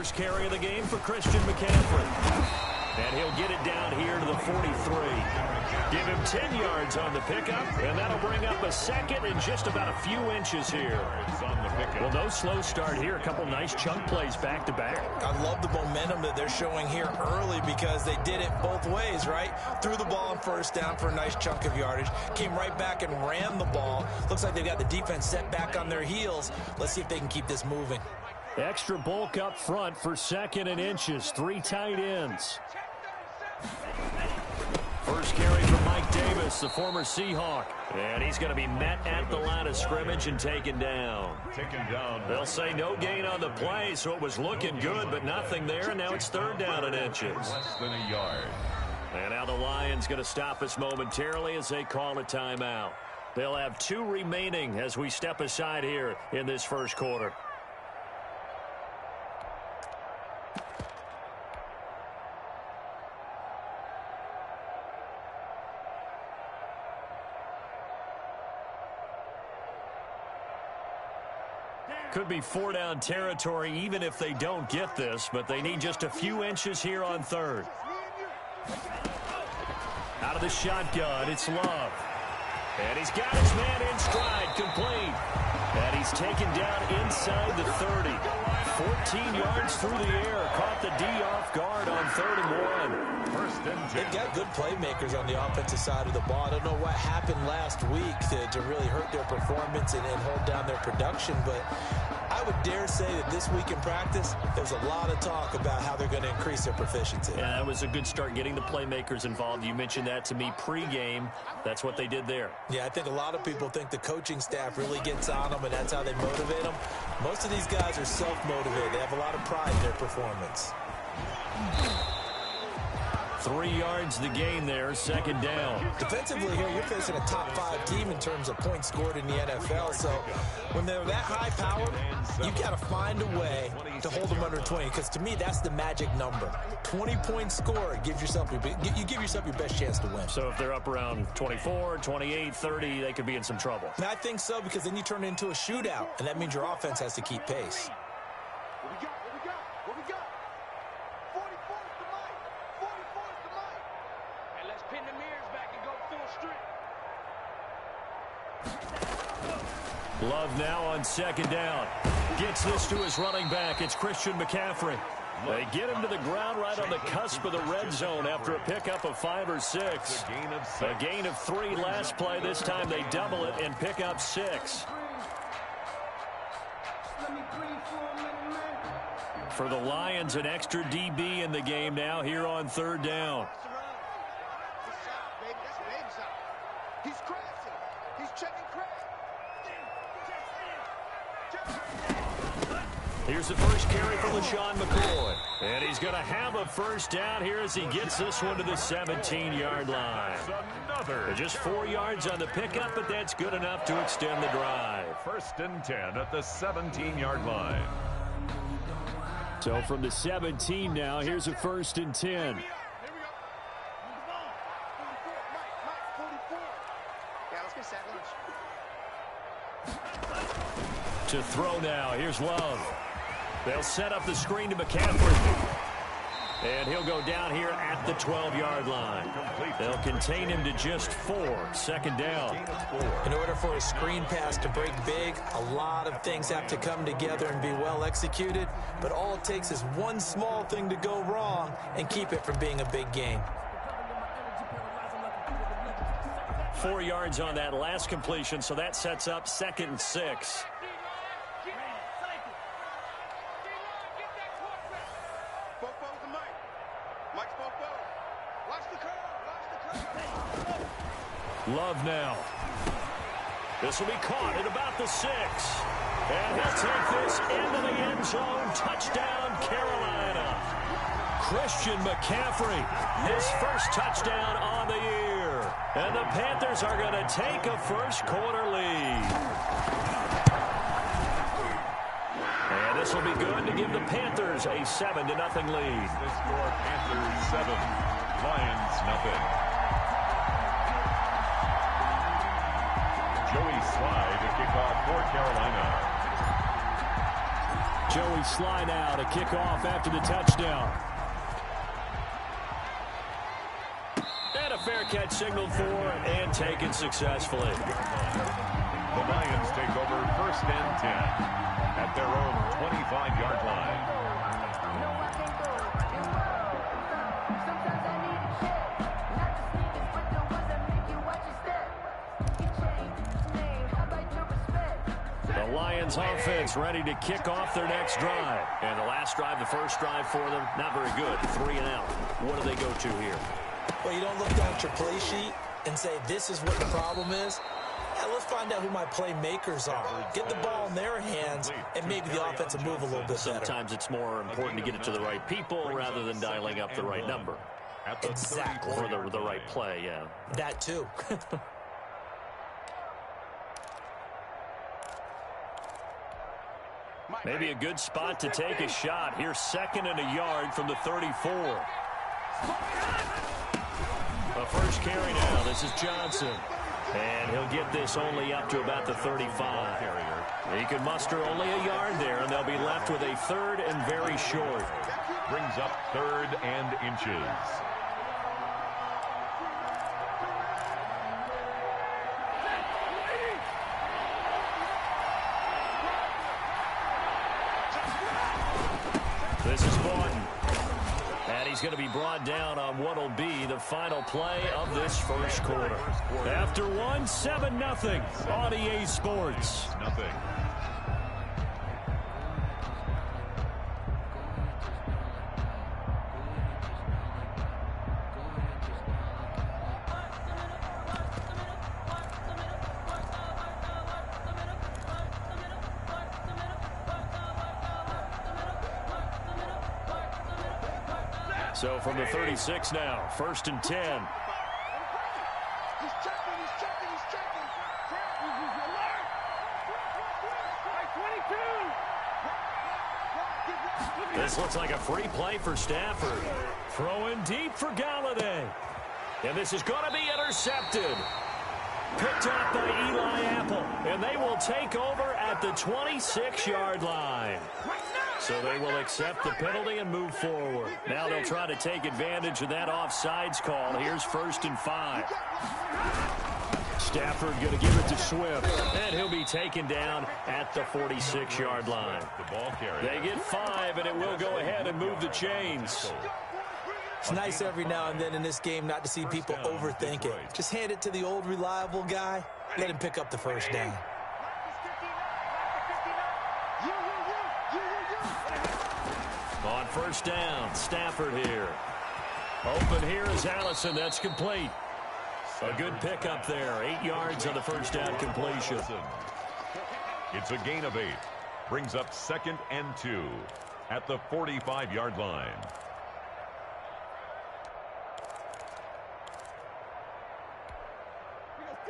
first carry of the game for Christian McCaffrey. And he'll get it down here to the 43. Give him 10 yards on the pickup, and that'll bring up a second and just about a few inches here. Well, no slow start here. A couple nice chunk plays back-to-back. I love the momentum that they're showing here early because they did it both ways, right? Threw the ball on first down for a nice chunk of yardage. Came right back and ran the ball. Looks like they've got the defense set back on their heels. Let's see if they can keep this moving. Extra bulk up front for second and inches. 3 tight ends. First carry from Mike Davis, the former Seahawk. And he's going to be met at the line of scrimmage and taken down. They'll say no gain on the play, so it was looking good, but nothing there, and now it's third down and inches. Less than a yard. And now the Lions going to stop us momentarily as they call a timeout. They'll have 2 remaining as we step aside here in this first quarter. Could be 4-down territory even if they don't get this, but they need just a few inches here on third. Out of the shotgun, it's Love. And he's got his man in stride, complete. And he's taken down inside the 30. 14 yards through the air. Caught the D off guard on 3rd and 1. First and 10. They've got good playmakers on the offensive side of the ball. I don't know what happened last week to really hurt their performance and hold down their production, but I would dare say that this week in practice, there's a lot of talk about how they're going to increase their proficiency. Yeah, that was a good start getting the playmakers involved. You mentioned that to me pregame. That's what they did there. Yeah, I think a lot of people think the coaching staff really gets on them, and that's how they motivate them. Most of these guys are self-motivated. They have a lot of pride in their performance. 3 yards the gain there, second down. Defensively here, you're facing a top-5 team in terms of points scored in the NFL. So when they're that high-powered, you got to find a way to hold them under 20. Because to me, that's the magic number. 20 points scored, you give yourself your best chance to win. So if they're up around 24, 28, 30, they could be in some trouble. And I think so, because then you turn it into a shootout, and that means your offense has to keep pace. Love now on second down. Gets this to his running back. It's Christian McCaffrey. They get him to the ground right on the cusp of the red zone after a pickup of 5 or 6. A gain of 3 last play. This time they double it and pick up 6. For the Lions, an extra DB in the game now here on third down. Here's the first carry for LaShawn McCoy. And he's going to have a first down here as he gets this one to the 17-yard line. Just 4 yards on the pickup, but that's good enough to extend the drive. First and 10 at the 17-yard line. So from the 17 now, here's a first and 10. To throw now, here's Love. They'll set up the screen to McCaffrey. And he'll go down here at the 12-yard line. They'll contain him to just 4. Second down. In order for a screen pass to break big, a lot of things have to come together and be well executed. But all it takes is one small thing to go wrong and keep it from being a big game. 4 yards on that last completion, so that sets up 2nd and 6. Love now. This will be caught at about the 6. And he'll take this into the end zone. Touchdown, Carolina. Christian McCaffrey, his first touchdown on the year. And the Panthers are going to take a first quarter lead. And this will be good to give the Panthers a 7-0 lead. The score, Panthers 7, Lions nothing. Joey Slye to kick off for Carolina. Joey Sly now to kick off after the touchdown. And a fair catch signaled for and taken successfully. The Lions take over 1st and 10 at their own 25-yard line. The Lions offense ready to kick off their next drive. And the last drive, the first drive for them, not very good. 3 and out. What do they go to here? Well, you don't look down at your play sheet and say, this is what the problem is. Yeah, let's find out who my playmakers are. Get the ball in their hands, and maybe the offense will move a little bit better. Sometimes it's more important to get it to the right people rather than dialing up the right number. Exactly. Or the right play, yeah. That too. Maybe a good spot to take a shot. Here's 2nd and a yard from the 34. A first carry now. This is Johnson. And he'll get this only up to about the 35. He can muster only a yard there, and they'll be left with a 3rd and very short. Brings up 3rd and inches. This is Barton. And he's going to be brought down on what will be the final play of this first quarter. After one, 7-0 on EA Sports. Nothing. So from the 36 now, 1st and 10. He's checking. This looks like a free play for Stafford. Throwing deep for Galladay. And this is going to be intercepted. Picked up by Eli Apple. And they will take over at the 26-yard line. So they will accept the penalty and move forward. Now they'll try to take advantage of that offsides call. Here's 1st and 5. Stafford going to give it to Swift. And he'll be taken down at the 46-yard line. They get 5, and it will go ahead and move the chains. It's nice every now and then in this game not to see people overthink it. Just hand it to the old reliable guy. Let him pick up the first down. On 1st down, Stafford here. Open here is Allison. That's complete. A good pickup there. 8 yards on the first down completion. It's a gain of 8. Brings up 2nd and 2 at the 45-yard line.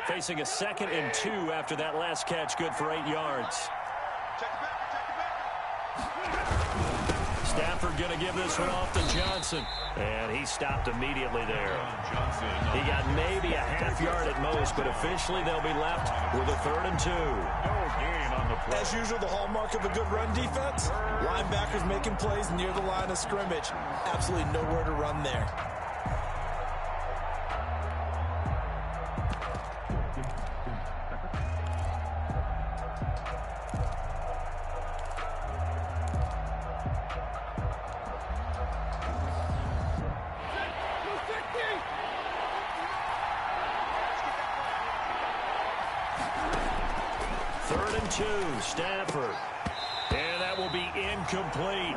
Facing a 2nd and 2 after that last catch. Good for 8 yards. Stafford going to give this one off to Johnson. And he stopped immediately there. He got maybe a half yard at most, but officially they'll be left with a 3rd and 2. As usual, the hallmark of a good run defense, linebackers making plays near the line of scrimmage. Absolutely nowhere to run there. Stafford. And that will be incomplete.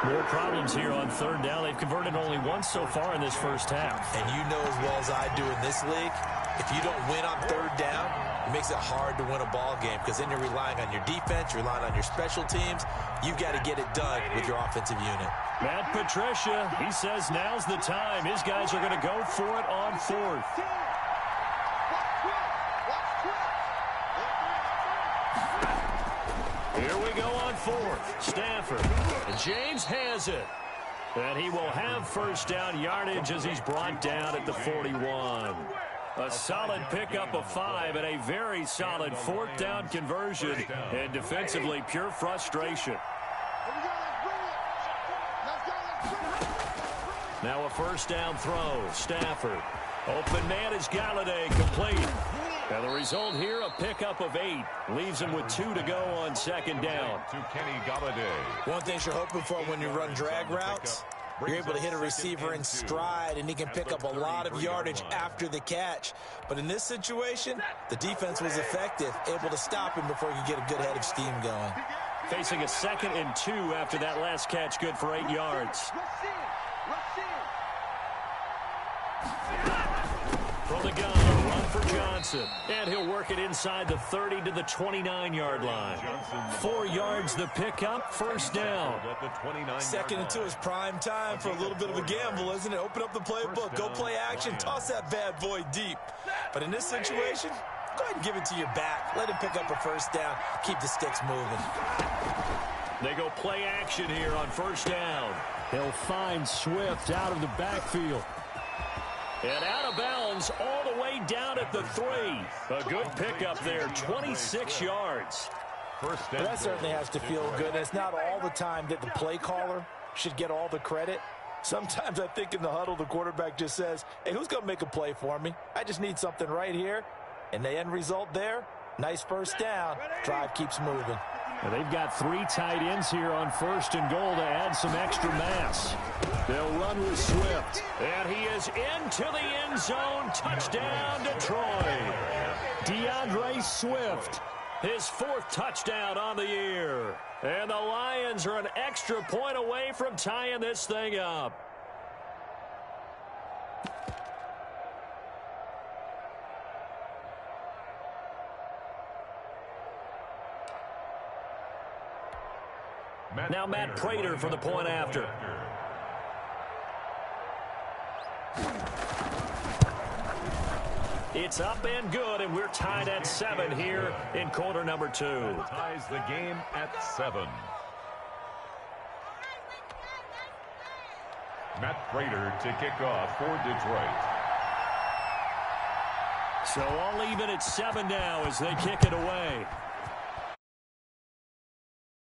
More problems here on 3rd down. They've converted only once so far in this first half. And you know as well as I do in this league, if you don't win on 3rd down, it makes it hard to win a ball game because then you're relying on your defense, you're relying on your special teams. You've got to get it done with your offensive unit. Matt Patricia, he says now's the time. His guys are going to go for it on 4th. Here we go on 4th. Stafford. James has it. And he will have first down yardage as he's brought down at the 41. A solid pickup of 5 and a very solid 4th down conversion. And defensively, pure frustration. Now a first down throw. Stafford. Open man is Galladay, complete. And the result here, a pickup of 8. Leaves him with 2 to go on second down. To Kenny Galladay. One thing you're hoping for when you run drag routes, you're able to hit a receiver in stride, and he can pick up a lot of yardage after the catch. But in this situation, the defense was effective, able to stop him before he could get a good head of steam going. Facing a 2nd and 2 after that last catch, good for 8 yards. From the gun, a run for Johnson. And he'll work it inside the 30 to the 29-yard line. 4 yards the pickup, first down. 2nd and 2 is prime time for a little bit of a gamble, isn't it? Open up the playbook, go play action, toss that bad boy deep. But in this situation, go ahead and give it to your back. Let him pick up a first down. Keep the sticks moving. They go play action here on first down. He'll find Swift out of the backfield. And out of bounds all the way down at the 3. A good pickup there, 26 yards. Well, that certainly has to feel good. It's not all the time that the play caller should get all the credit. Sometimes I think in the huddle, the quarterback just says, hey, who's going to make a play for me? I just need something right here. And the end result there, nice first down. Drive keeps moving. And they've got 3 tight ends here on first and goal to add some extra mass. They'll run with Swift. And he is into the end zone. Touchdown, Detroit. DeAndre Swift, his 4th touchdown on the year. And the Lions are an extra point away from tying this thing up. Now Matt Prater for the point after. It's up and good, and we're tied at 7 here in quarter number 2. Ties the game at 7. Matt Prater to kick off for Detroit. So all even at 7 now as they kick it away.